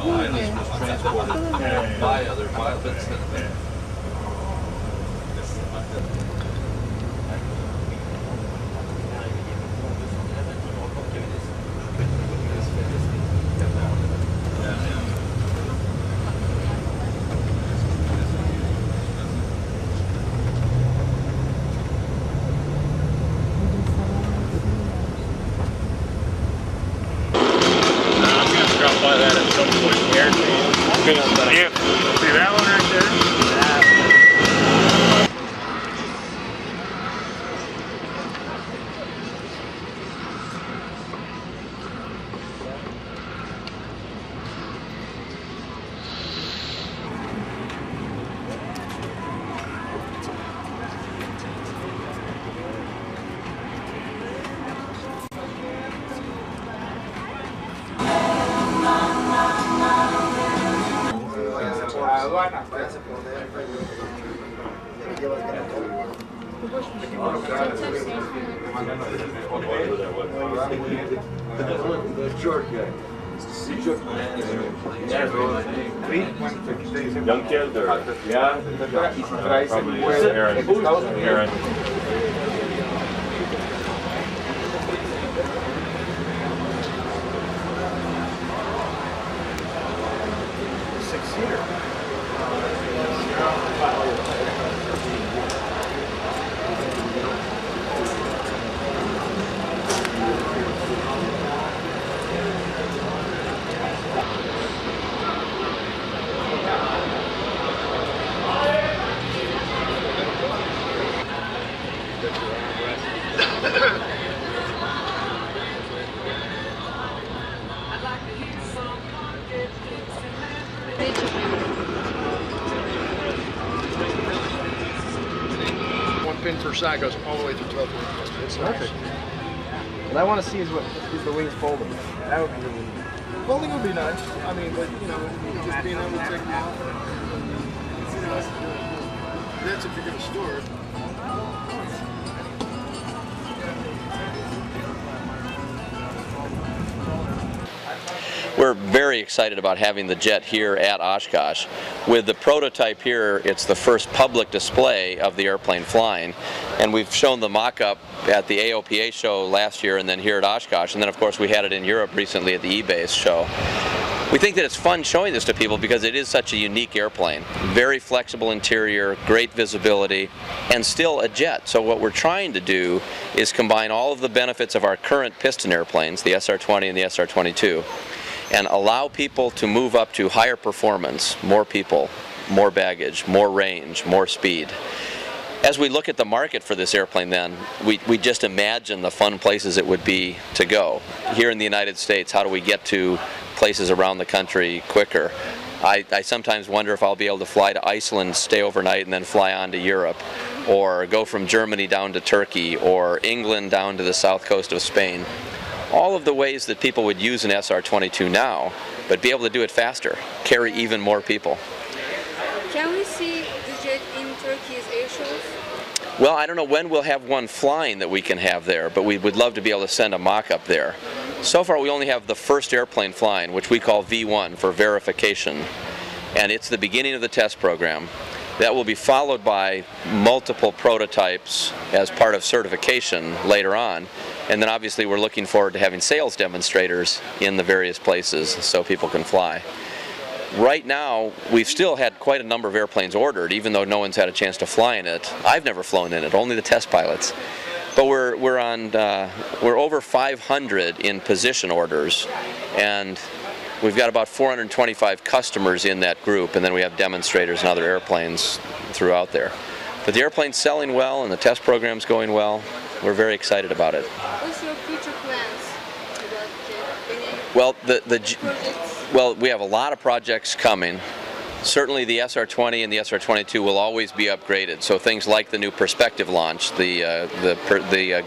pilot was transported by other pilots. Yeah. See that one right there? Young kid or yeah? Probably Aaron. Pin per side goes all the way through 12 points. It's perfect. What I want to see is the wings folding. That would be really neat. Folding would be nice. I mean, but you know, just being able to take them out. That's if you're going to store it. We're very excited about having the jet here at OSKOSH. With the prototype here, it's the first public display of the airplane flying. And we've shown the mock-up at the AOPA show last year and then here at OSKOSH. And then of course we had it in Europe recently at the E-Base show. We think that it's fun showing this to people because it is such a unique airplane. Very flexible interior, great visibility, and still a jet. So what we're trying to do is combine all of the benefits of our current piston airplanes, the SR-20 and the SR-22, and allow people to move up to higher performance, more people, more baggage, more range, more speed. As we look at the market for this airplane then, we just imagine the fun places it would be to go. Here in the United States, how do we get to places around the country quicker? I sometimes wonder if I'll be able to fly to Iceland, stay overnight, and then fly on to Europe, or go from Germany down to Turkey, or England down to the south coast of Spain. All of the ways that people would use an SR-22 now, but be able to do it faster, carry even more people. Can we see the jet in Turkey's air shows? Well, I don't know when we'll have one flying that we can have there, but we would love to be able to send a mock-up there. So far we only have the first airplane flying, which we call V1 for verification, and it's the beginning of the test program. That will be followed by multiple prototypes as part of certification later on. And then obviously we're looking forward to having sales demonstrators in the various places so people can fly. Right now, we've still had quite a number of airplanes ordered, even though no one's had a chance to fly in it. I've never flown in it, only the test pilots. But we're over 500 in position orders, and we've got about 425 customers in that group, and then we have demonstrators and other airplanes throughout there. But the airplane's selling well, and the test program's going well. We're very excited about it. What's your future plans Well, about projects? Well, we have a lot of projects coming. Certainly the SR-20 and the SR-22 will always be upgraded. So things like the new perspective launch, the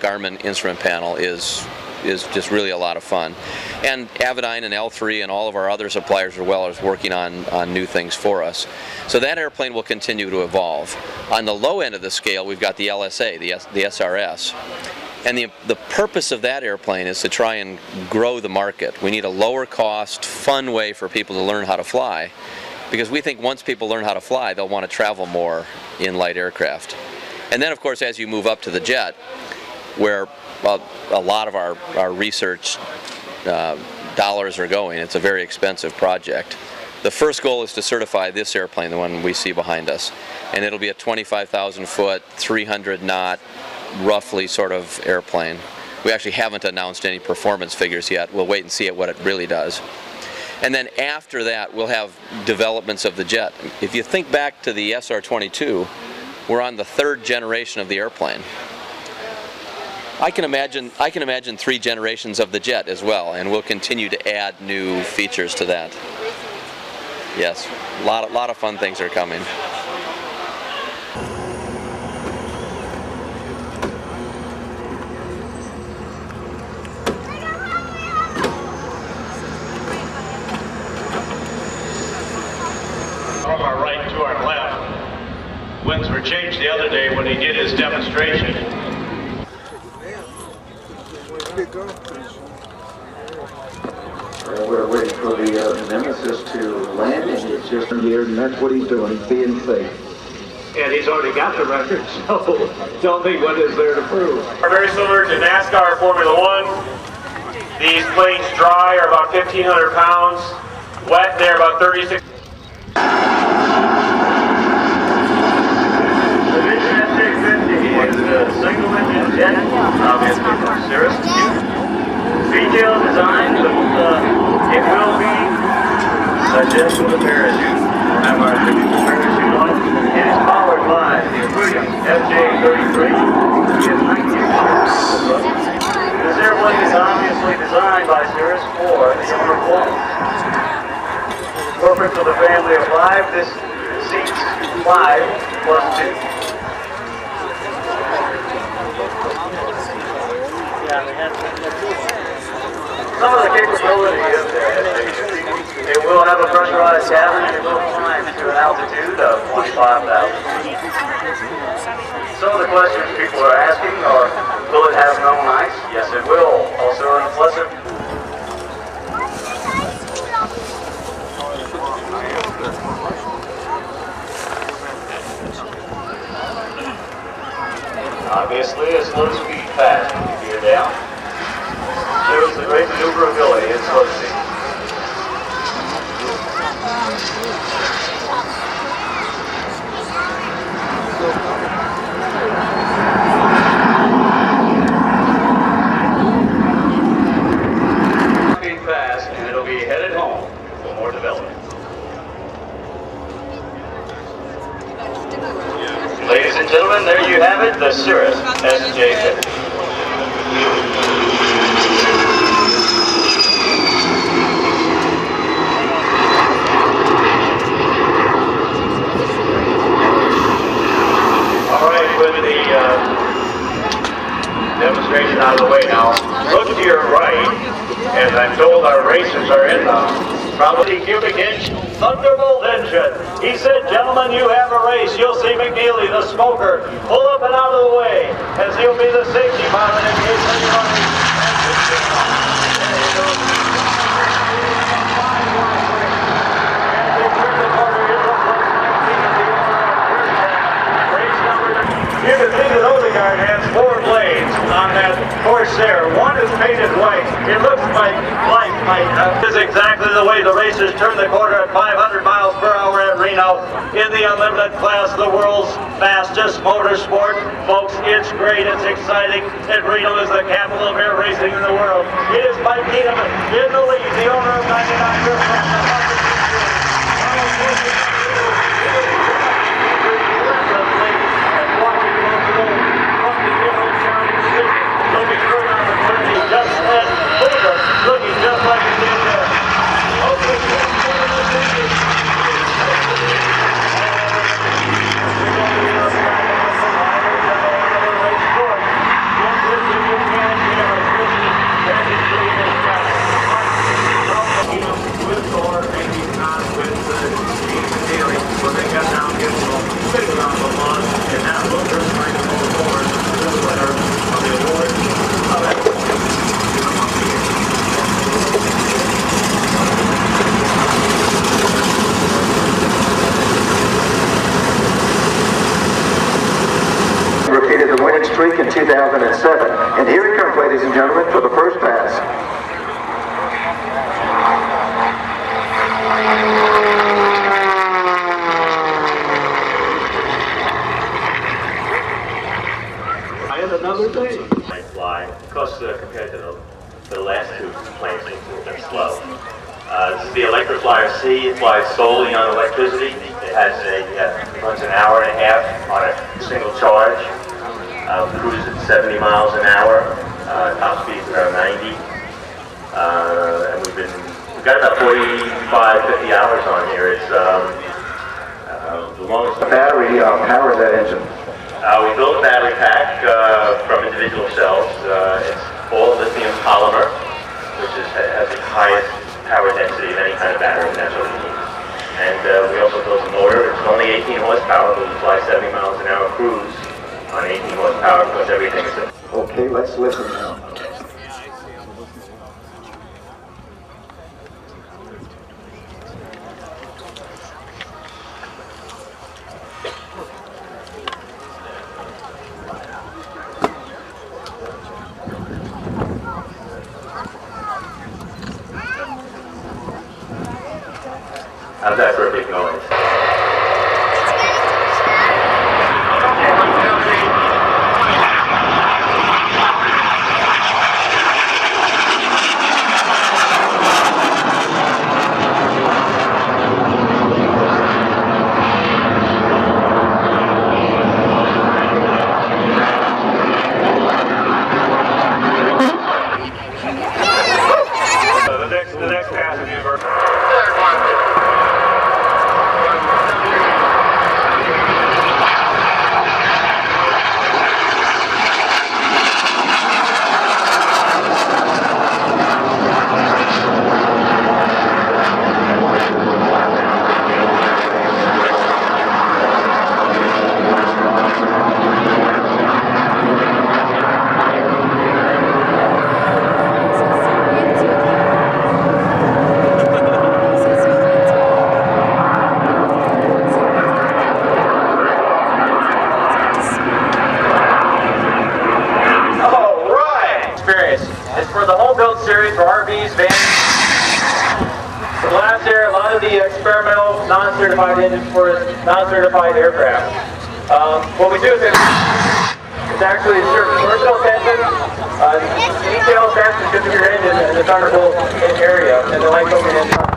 Garmin instrument panel is just really a lot of fun. And Avidyne and L3 and all of our other suppliers as well are working on new things for us. So that airplane will continue to evolve. On the low end of the scale, we've got the LSA, the SRS. And the purpose of that airplane is to try and grow the market. We need a lower cost, fun way for people to learn how to fly, because we think once people learn how to fly, they'll want to travel more in light aircraft. And then of course as you move up to the jet, where a lot of our research dollars are going, it's a very expensive project. The first goal is to certify this airplane, the one we see behind us. And it'll be a 25,000 foot, 300 knot, roughly sort of airplane. We actually haven't announced any performance figures yet. We'll wait and see what it really does. And then after that we'll have developments of the jet. If you think back to the SR-22, we're on the third generation of the airplane. I can imagine 3 generations of the jet as well, and we'll continue to add new features to that. Yes, a lot of fun things are coming. From our right to our left. Winds were changed the other day when he did his demonstration. We're waiting for the nemesis to land, and he's just here, and that's what he's doing. He's being safe. And he's already got the record, so tell me what is there to prove. Are very similar to NASCAR Formula One. These planes dry are about 1,500 pounds. Wet, they're about 36. The Vision S650 is a single-engine jet, obviously from Cirrus. Detailed design, but it will be just with a parachute. We'll have our parachute on. It is powered by the Imperium FJ-33. This airplane is obviously designed by Cirrus for the owner flight. Perfect for the family of 5. This seats 5 plus 2. Some of the capability of it will have a pressurized cabin, and it will climb to an altitude of 25,000 feet. Some of the questions people are asking are, will it have no ice? Yes, it will. Also an pleasant. Obviously, a slow speed fast here down. Shows the great maneuverability in slow speed. Speed fast, and it'll be headed home for more development. Ladies and gentlemen, there you have it, the Cirrus SJ-50. Demonstration out of the way now. Look to your right, and I'm told our racers are in now. Probably cubic inch Thunderbolt engine. He said, gentlemen, you have a race. You'll see McNeely, the smoker, pull up and out of the way, as he'll be the safety pilot in case anyone You can see that Odegaard has 4 blades on that Corsair. One is painted white. It looks like this is exactly the way the racers turn the corner at 500 miles per hour at Reno in the unlimited class, the world's fastest motorsport. Folks, it's great, it's exciting, and Reno is the capital of air racing in the world. It is Mike Needham in the lead, the owner of 99 aircraft. Looking just like it did there. 2007. And here he comes, ladies and gentlemen, for the first pass. Another thing. Might fly, because compared to the last two planes, they're slow. This is the Electroflyer C. It flies solely on electricity. It has runs an hour and a half on a single charge. Cruises at 70 miles an hour. Top speed's around 90. And we've got about 45, 50 hours on here. It's the longest. Battery powers that engine. We built a battery pack from individual cells. It's all lithium polymer, which has the highest power density of any kind of battery, and that's what we need. And we also built a motor. It's only 18 horsepower, but we fly 70 miles an hour cruise on 18 horsepower because everything is... Okay, let's listen now. How's that for a big noise? The next passenger. Series for RVs, vans. Last year, a lot of the experimental, non-certified engines for non-certified aircraft. What we do is it's actually certain commercial attention, detailed attachment to your engine in the Thunderbolt area, and the light coming in.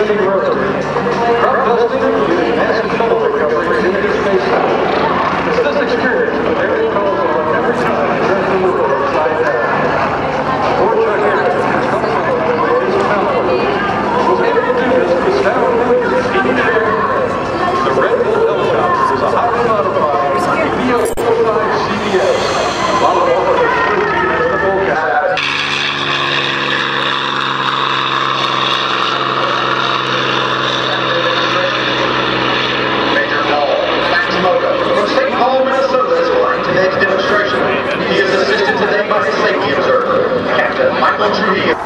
City Road. Drop testing using massive shuttle recovery into space. It's this experience that Mary calls on every time I turn the world upside down. Poor Chuck Harris is comfortable with his power. Was able to do this with sound winds in the air. The Red Bull helicopter is a highly modified VO-5 CBS. While all of the crew team is the Bullcat. From St. Paul, Minnesota is flying today's demonstration. He is assisted today by his safety observer, Captain Michael Trujillo.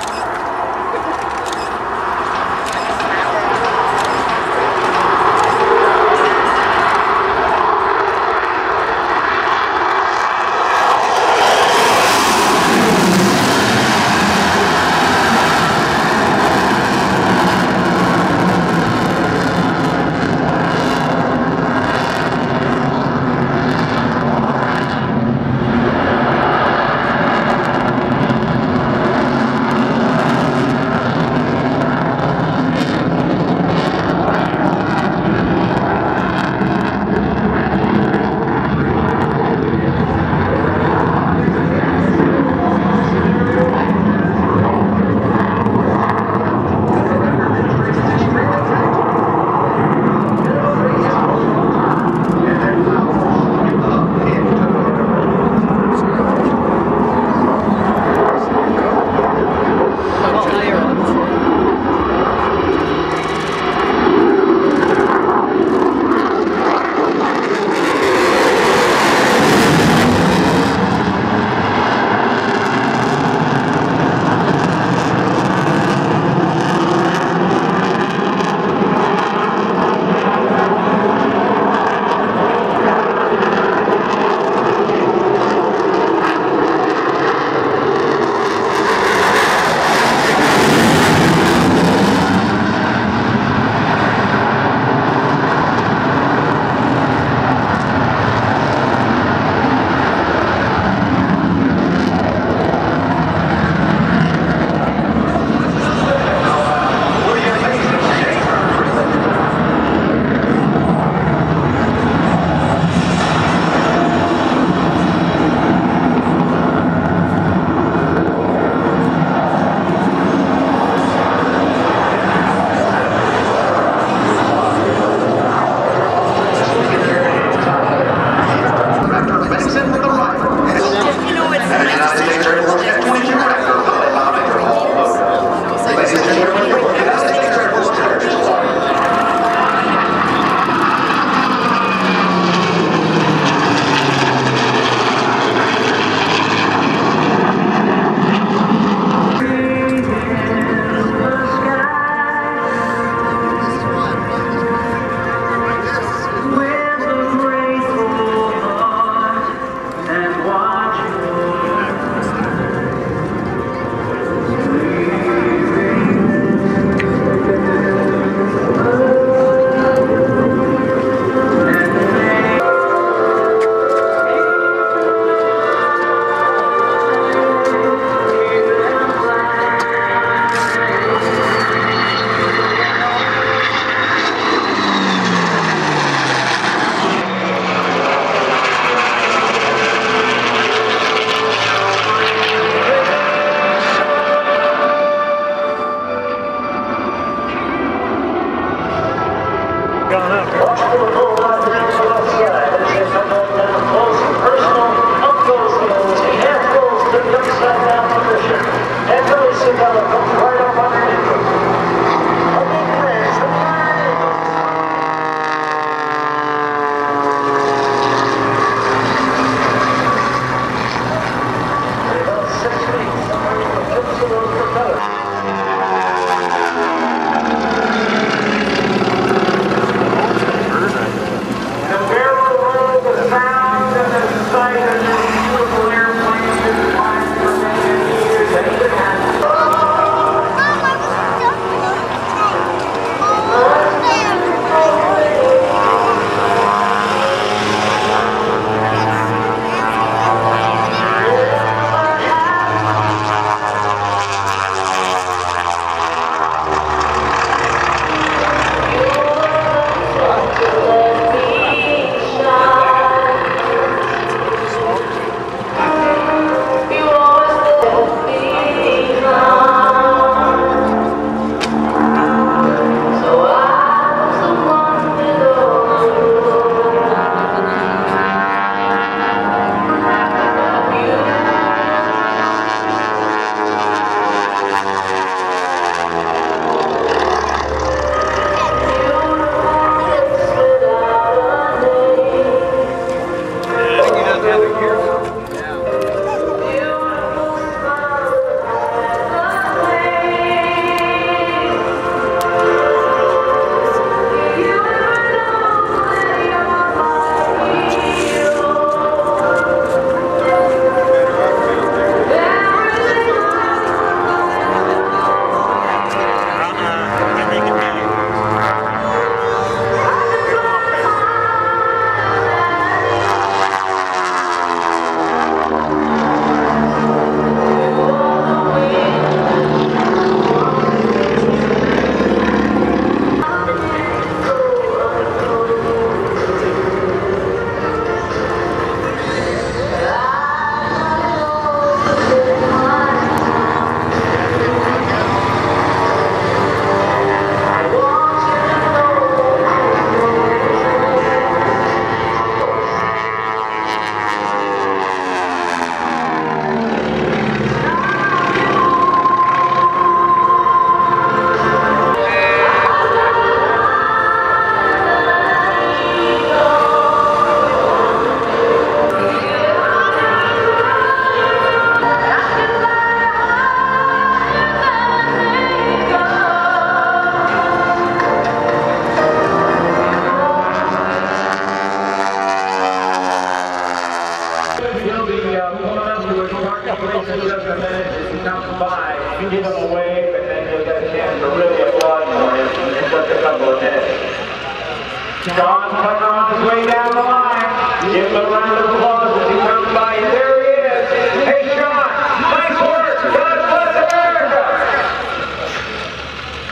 Sean's coming on his way down the line. Give him a round of applause as he comes by. There he is. Hey, Sean, nice work. God bless America.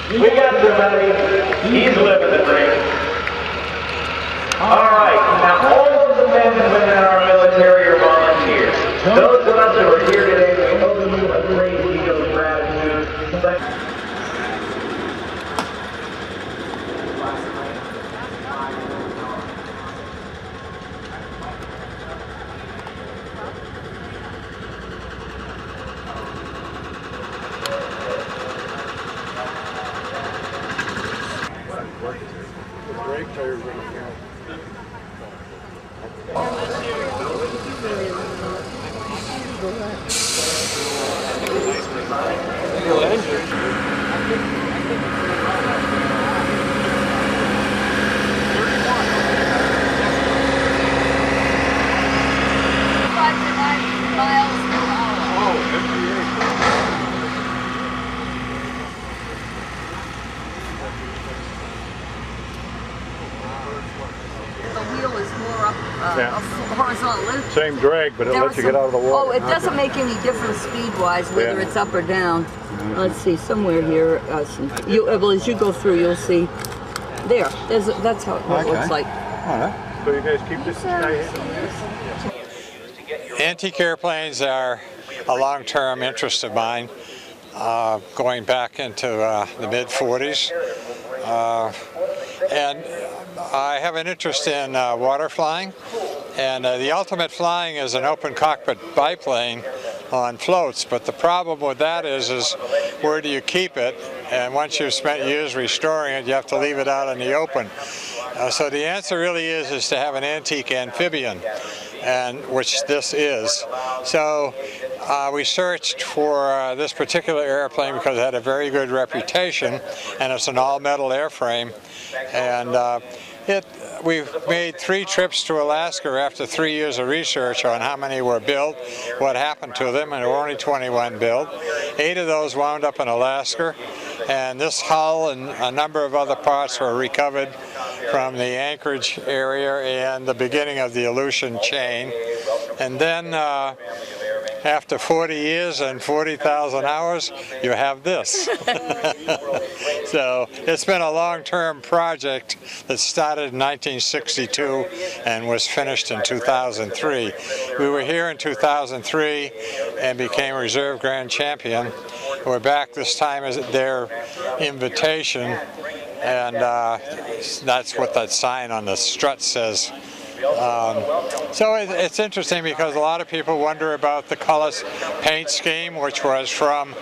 We got somebody. He's living the dream. All right. Now, all of the men and women in our military are volunteers. Those of us who are here today, we owe them a great deal of gratitude. Horizontal. Same drag, but it lets you get out of the water. Oh, it doesn't make any difference speed-wise whether it's up or down. Let's see, somewhere here. Well, as you go through, you'll see. That's how it looks like. So you guys keep this guy. Antique airplanes are a long-term interest of mine, going back into the mid-40s. And I have an interest in water flying, and the ultimate flying is an open cockpit biplane on floats, but the problem with that is where do you keep it? And once you've spent years restoring it, you have to leave it out in the open. So the answer really is to have an antique amphibian, and which this is. So we searched for this particular airplane because it had a very good reputation, and it's an all-metal airframe. And we've made 3 trips to Alaska after 3 years of research on how many were built, what happened to them, and there were only 21 built. 8 of those wound up in Alaska, and this hull and a number of other parts were recovered from the Anchorage area and the beginning of the Aleutian chain. And then after 40 years and 40,000 hours, you have this. So it's been a long-term project that started in 1962 and was finished in 2003. We were here in 2003 and became Reserve Grand Champion. We're back this time at their invitation, and that's what that sign on the strut says. So it's interesting because a lot of people wonder about the colors paint scheme, which was from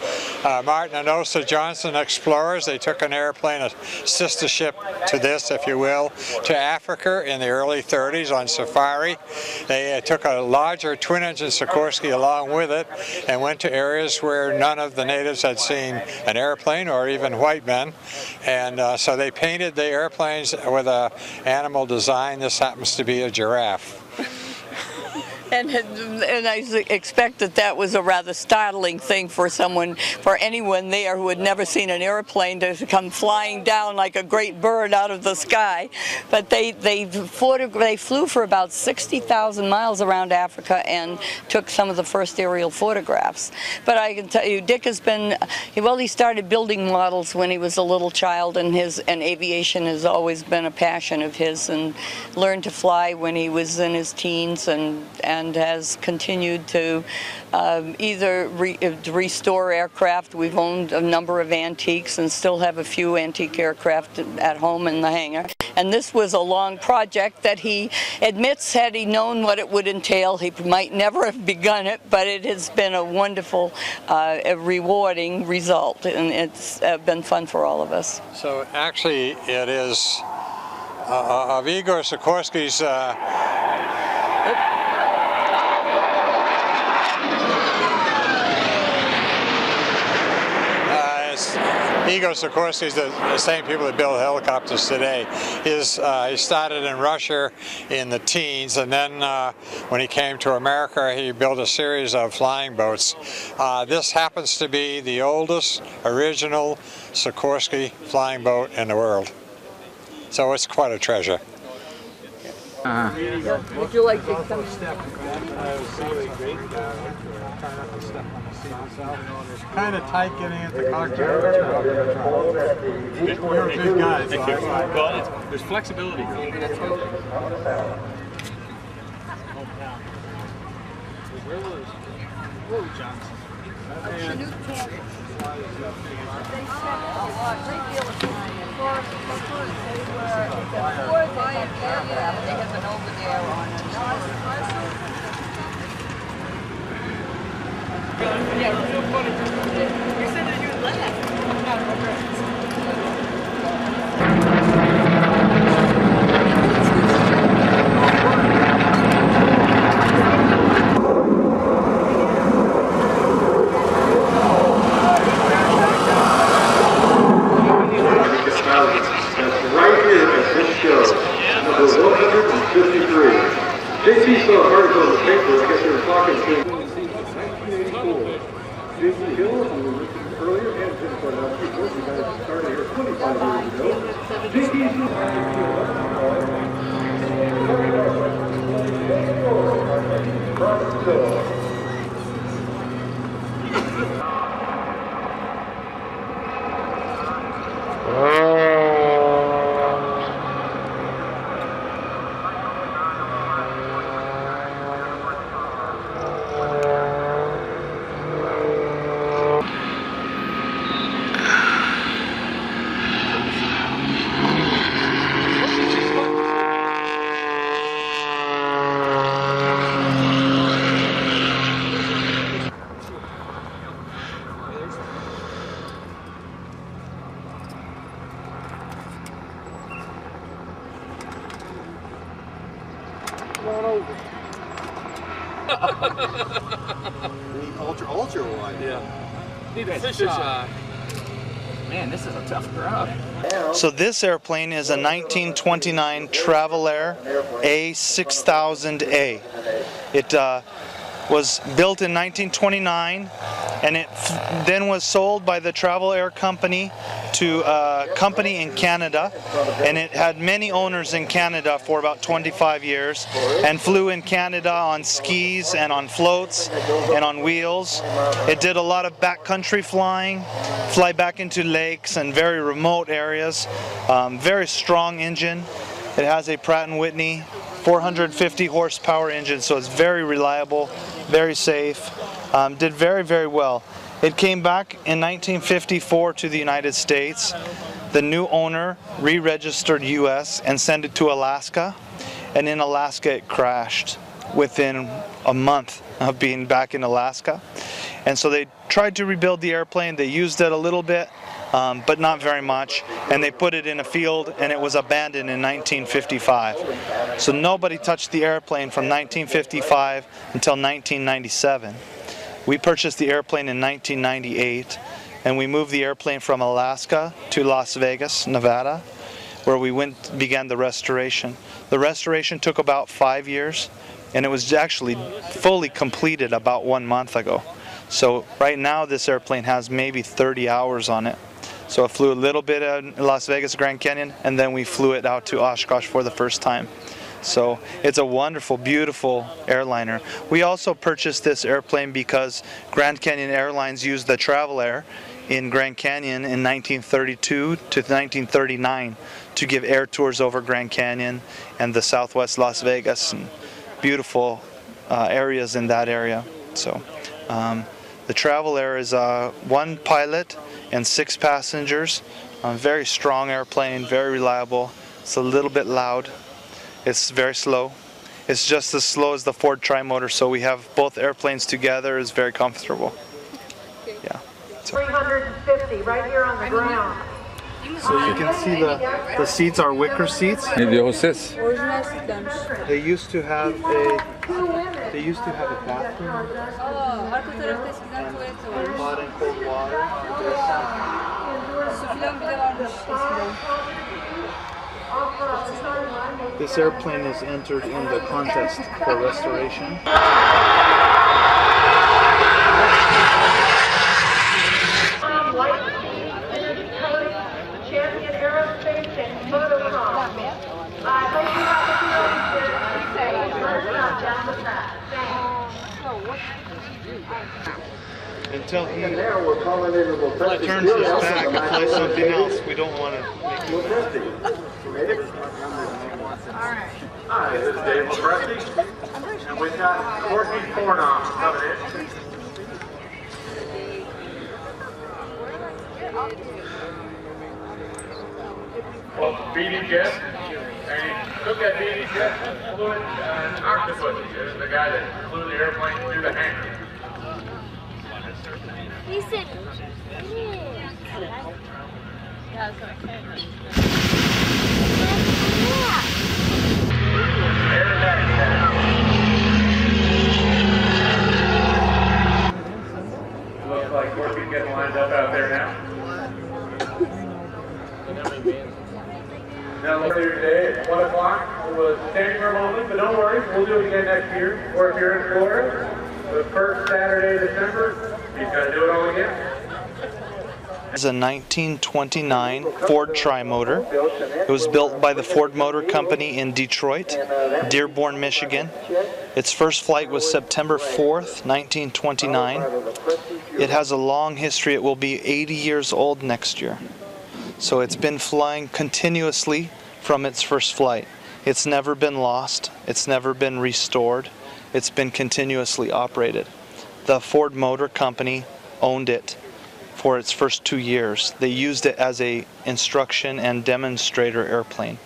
Martin and Osa Johnson explorers. They took an airplane, a sister ship to this, if you will, to Africa in the early 30s on safari. They took a larger twin-engine Sikorsky along with it and went to areas where none of the natives had seen an airplane or even white men. And so they painted the airplanes with an animal design. This happens to be a giraffe. And I expect that was a rather startling thing for anyone there who had never seen an airplane to come flying down like a great bird out of the sky. But they flew for about 60,000 miles around Africa and took some of the first aerial photographs. But I can tell you, Dick has been, well, he started building models when he was a little child, and aviation has always been a passion of his, and learned to fly when he was in his teens, and has continued to either restore aircraft. We've owned a number of antiques and still have a few antique aircraft at home in the hangar. And this was a long project that he admits, had he known what it would entail, he might never have begun it, but it has been a wonderful, rewarding result, and it's been fun for all of us. So actually it is of Igor Sikorsky's Igor Sikorsky is the same people that build helicopters today. He started in Russia in the teens, and then when he came to America, he built a series of flying boats. This happens to be the oldest original Sikorsky flying boat in the world. So it's quite a treasure. Would you like to come? Kind of tight getting into the cockpit. You're a big guy. So There's flexibility. JP saw an article in the paper, I guess they were talking to 1984. JP Hill, who we mentioned earlier, and Jim Cordell, of course, we got started here 25 years ago. Ultra wide. Yeah. Need a fish eye. Man, this is a tough crowd. So this airplane is a 1929 Travel Air A6000A. It was built in 1929, and it then was sold by the Travel Air Company to a company in Canada, and it had many owners in Canada for about 25 years and flew in Canada on skis and on floats and on wheels. It did a lot of backcountry flying, fly back into lakes and very remote areas. Very strong engine. It has a Pratt & Whitney 450 horsepower engine, so it's very reliable, very safe. Did very, very well. It came back in 1954 to the United States. The new owner re-registered US and sent it to Alaska, and in Alaska it crashed within a month of being back in Alaska. And so they tried to rebuild the airplane. They used it a little bit, but not very much, and they put it in a field, and it was abandoned in 1955. So nobody touched the airplane from 1955 until 1997. We purchased the airplane in 1998, and we moved the airplane from Alaska to Las Vegas, Nevada, where we began the restoration. The restoration took about 5 years, and it was actually fully completed about 1 month ago. So right now this airplane has maybe 30 hours on it. So it flew a little bit in Las Vegas, Grand Canyon, and then we flew it out to OSKOSH for the first time. So it's a wonderful, beautiful airliner. We also purchased this airplane because Grand Canyon Airlines used the Travel Air in Grand Canyon in 1932 to 1939 to give air tours over Grand Canyon and the southwest Las Vegas and beautiful areas in that area. So the Travel Air is 1 pilot and 6 passengers. Very strong airplane, very reliable. It's a little bit loud. It's very slow. It's just as slow as the Ford Tri-Motor, so we have both airplanes together. It's very comfortable. Yeah. 350 right here on the ground. So you can see the seats are wicker seats. They used to have a bathroom. Hot and cold water. This airplane is entered in the contest for restoration. Champion Aerospace and Motocross. I hope you have a Until he turns his back and flies something else, we don't want to make it. Hi, this is Dave LaPresti, and we've got Courtney Fornoff coming in. Well, BD jet, and he took that BD jet and flew it an octopus. There's the guy that flew the airplane through the hangar. He said, Looks like Courtney's getting lined up out there now. Now earlier today at 1 o'clock, it was standing room only, but don't worry, we'll do it again next year. Or if you're in Florida, the first Saturday of December, he's going to do it all again. It's a 1929 Ford Tri-Motor. It was built by the Ford Motor Company in Detroit, Dearborn, Michigan. Its first flight was September 4th, 1929. It has a long history. It will be 80 years old next year. So it's been flying continuously from its first flight. It's never been lost. It's never been restored. It's been continuously operated. The Ford Motor Company owned it for its first 2 years. They used it as a instruction and demonstrator airplane.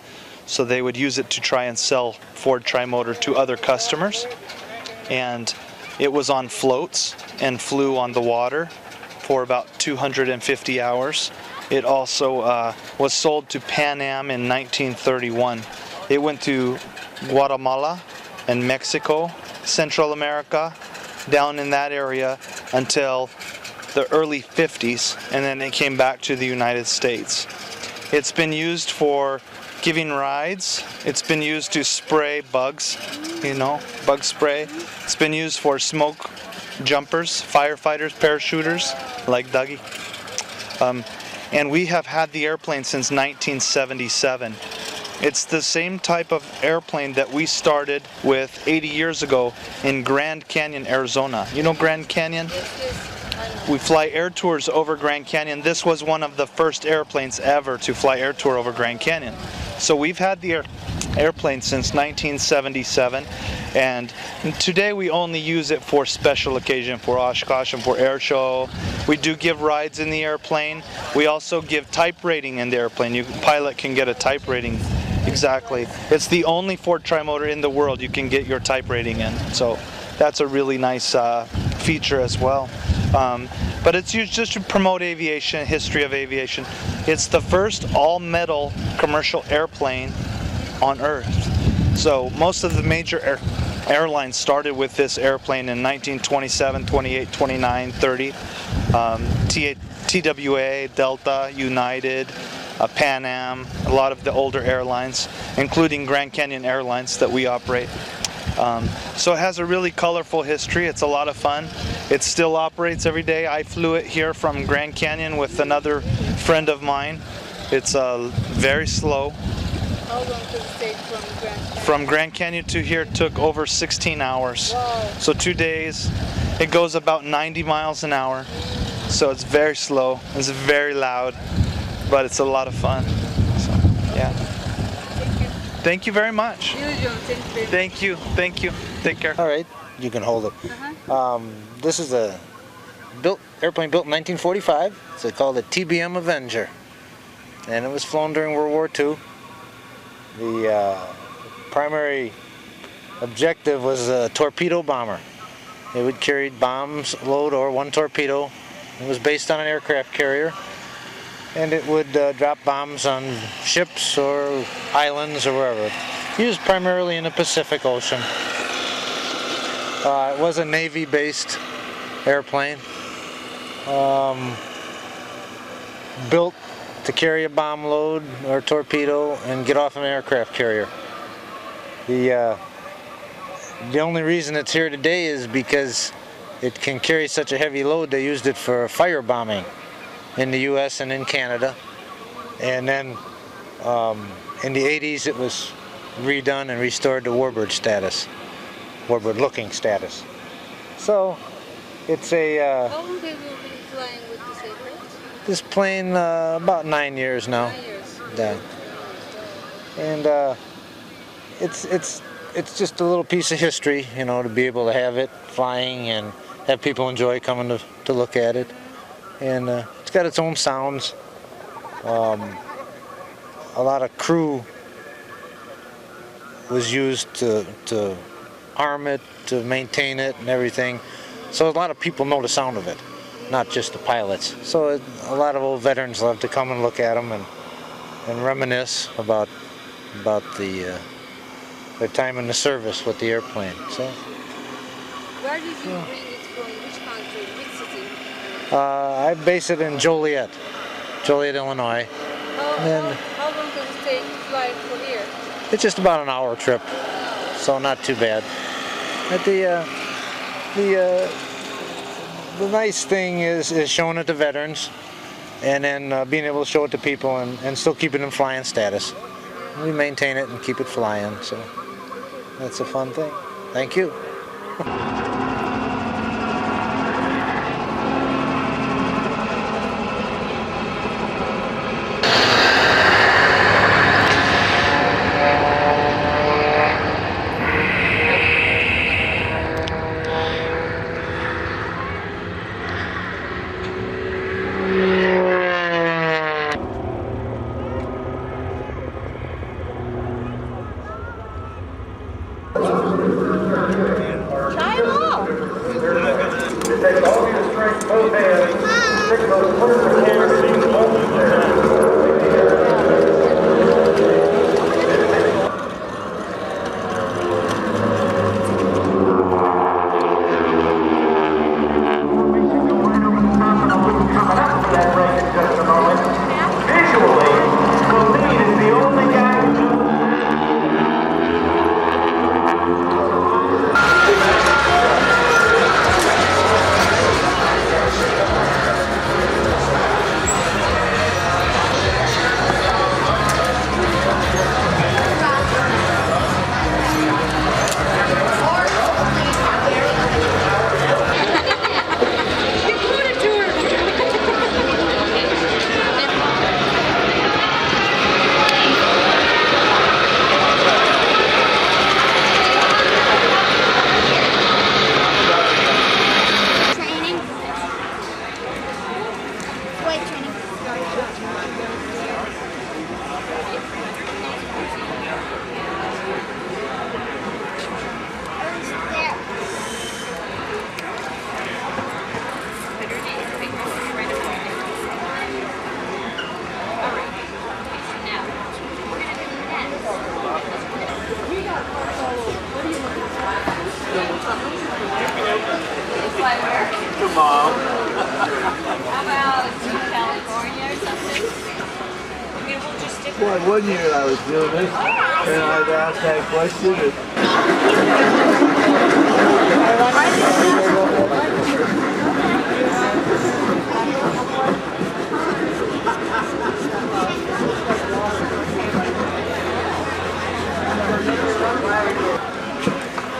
So they would use it to try and sell Ford Tri-Motor to other customers. And it was on floats and flew on the water for about 250 hours. It also was sold to Pan Am in 1931. It went to Guatemala and Mexico, Central America, down in that area until the early 50s, and then it came back to the United States. It's been used for giving rides. It's been used to spray bugs, you know, bug spray. It's been used for smoke jumpers, firefighters, parachuters, like Dougie. And we have had the airplane since 1977. It's the same type of airplane that we started with 80 years ago in Grand Canyon, Arizona. You know Grand Canyon? We fly air tours over Grand Canyon. This was one of the first airplanes ever to fly air tour over Grand Canyon. So we've had the airplane since 1977, and today we only use it for special occasion, for OSKOSH and for air show. We do give rides in the airplane. We also give type rating in the airplane. Pilot can get a type rating. Exactly. It's the only Ford Tri-Motor in the world you can get your type rating in. So that's a really nice feature as well. But it's used just to promote aviation, history of aviation. It's the first all-metal commercial airplane on Earth. So most of the major airlines started with this airplane in 1927, 28, 29, 30. TWA, Delta, United, Pan Am, a lot of the older airlines, including Grand Canyon Airlines that we operate. So it has a really colorful history. It's a lot of fun. It still operates every day. I flew it here from Grand Canyon with another friend of mine. It's very slow. How long does it take from Grand Canyon? From Grand Canyon to here took over 16 hours. Wow. So 2 days. It goes about 90 miles an hour. So it's very slow. It's very loud, but it's a lot of fun. So, yeah. Thank you very much. Thank you. Thank you. Take care. All right, you can hold it. This is a airplane built in 1945. It's called a TBM Avenger, and it was flown during World War II. The primary objective was a torpedo bomber. It would carry bombs load or one torpedo. It was based on an aircraft carrier, and it would drop bombs on ships or islands or wherever. Used primarily in the Pacific Ocean. It was a Navy-based airplane, built to carry a bomb load or torpedo and get off an aircraft carrier. The only reason it's here today is because it can carry such a heavy load. They used it for firebombing in the U.S. and in Canada, and then in the 80s it was redone and restored to warbird status. forward-looking status. So it's a How long have you been flying with this aircraft? this plane about 9 years now. 9 years. Yeah. And it's just a little piece of history, you know, to be able to have it flying and have people enjoy coming to look at it. And it's got its own sounds. A lot of crew was used to arm it, to maintain it and everything. So a lot of people know the sound of it, not just the pilots. So a lot of old veterans love to come and look at them and reminisce about their time in the service with the airplane. So. Where did you bring it from? Which country? Which city? I base it in Joliet, Illinois. How long does it take to fly from here? It's just about an hour trip, so not too bad. But the nice thing is showing it to veterans, and then being able to show it to people and still keep it in flying status. We maintain it and keep it flying, so that's a fun thing. Thank you. Mom. How about California or something? Maybe we'll just stick Boy, one year I was doing this, and I'd ask that question.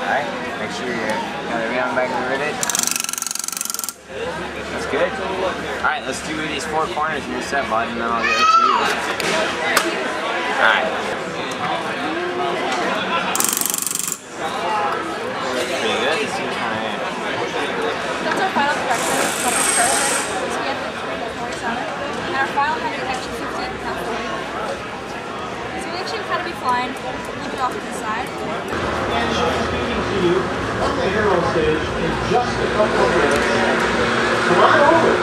Alright, make sure you got everything on the back of the rivet. That's good. Alright, let's do these four corners in your set, bud, and then I'll get it to you. Alright. Pretty good. This seems kind of... That's our final correction. It's perfect. So we have the 347. And our final had a connection 15 and 40. So we actually kind of be flying. Keep it off to the side. On the Aero stage in just a couple of minutes. Come on over.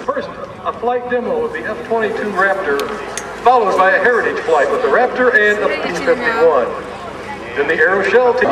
First, a flight demo of the F-22 Raptor, followed by a heritage flight with the Raptor and the P-51. Then the Aeroshell team.